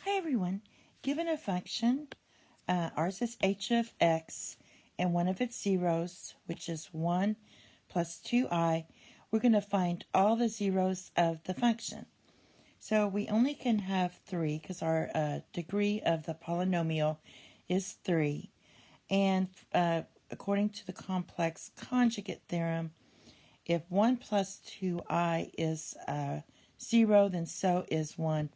Hi everyone. Given a function, ours is h of x, and one of its zeros, which is 1 plus 2i, we're going to find all the zeros of the function. So we only can have 3 because our degree of the polynomial is 3. And according to the complex conjugate theorem, if 1 plus 2i is 0, then so is 1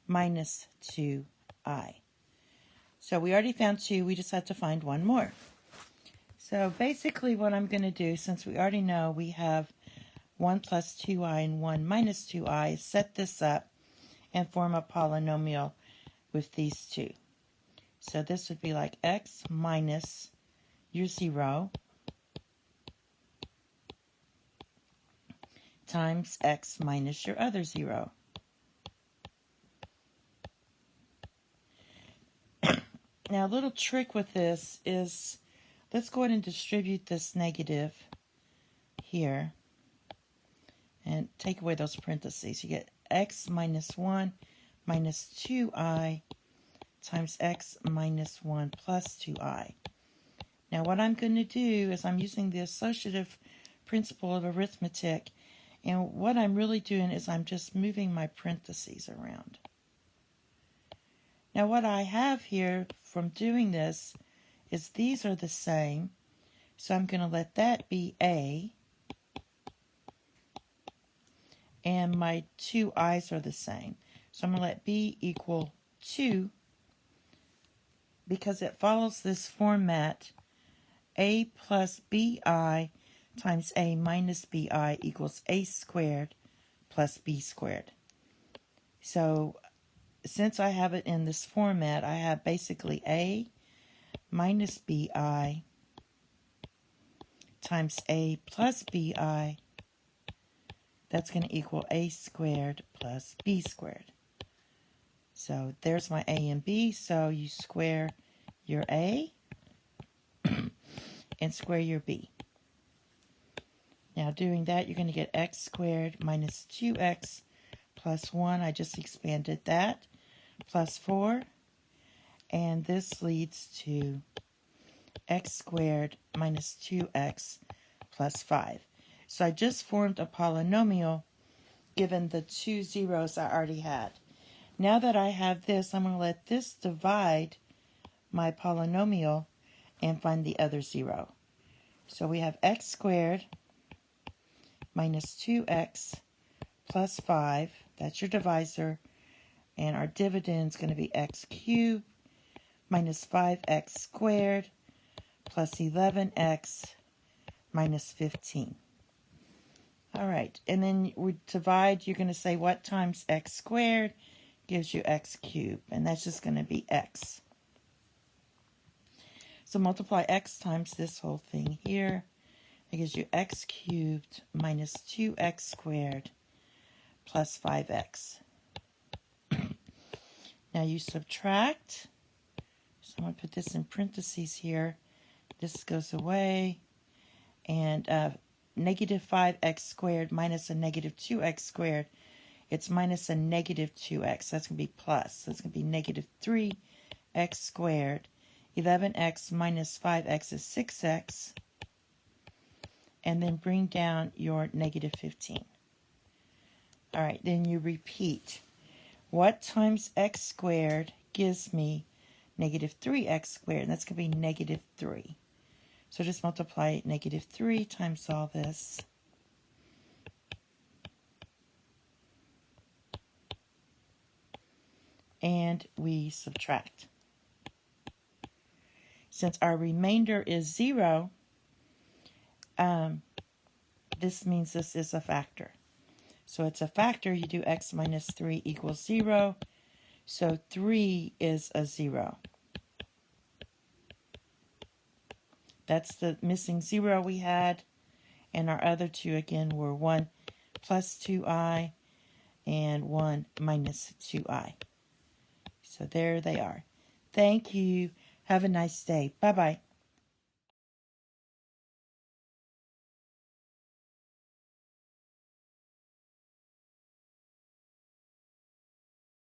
minus 2i. So we already found 2, we just have to find one more. So basically what I'm going to do, since we already know we have 1 plus 2i and 1 minus 2i, is set this up and form a polynomial with these two. So this would be like x minus your 0 times x minus your other 0. Now a little trick with this is, let's go ahead and distribute this negative here and take away those parentheses. You get x minus 1 minus 2i times x minus 1 plus 2i. Now what I'm going to do is I'm using the associative principle of arithmetic, and what I'm really doing is I'm just moving my parentheses around. Now what I have here from doing this is these are the same, so I'm going to let that be a, and my two i's are the same. So I'm going to let b equal 2, because it follows this format, a plus bi times a minus bi equals a squared plus b squared. So since I have it in this format, I have basically a minus bi times a plus bi. That's going to equal a squared plus b squared. So there's my a and b. So you square your a and square your b. Now doing that, you're going to get x squared minus 2x plus 1. I just expanded that. Plus 4. And this leads to x squared minus 2x plus 5. So I just formed a polynomial given the two zeros I already had. Now that I have this, I'm going to let this divide my polynomial and find the other zero. So we have x squared minus 2x plus 5. That's your divisor. And our dividend is going to be x cubed minus 5x squared plus 11x minus 15. All right, and then we divide, you're going to say what times x squared gives you x cubed, and that's just going to be x. So multiply x times this whole thing here. That gives you x cubed minus 2x squared plus 5x. Now you subtract. So I'm going to put this in parentheses here. This goes away. And negative 5x squared minus a negative 2x squared. It's minus a negative 2x. That's going to be plus. So it's going to be negative 3x squared. 11x minus 5x is 6x. And then bring down your negative 15. All right, then you repeat. What times x squared gives me negative 3x squared? And that's going to be negative 3. So just multiply negative 3 times all this. And we subtract. Since our remainder is 0, this means this is a factor. So it's a factor, you do x minus 3 equals 0. So 3 is a 0. That's the missing 0 we had. And our other two, again, were 1 plus 2i and 1 minus 2i. So there they are. Thank you. Have a nice day. Bye-bye.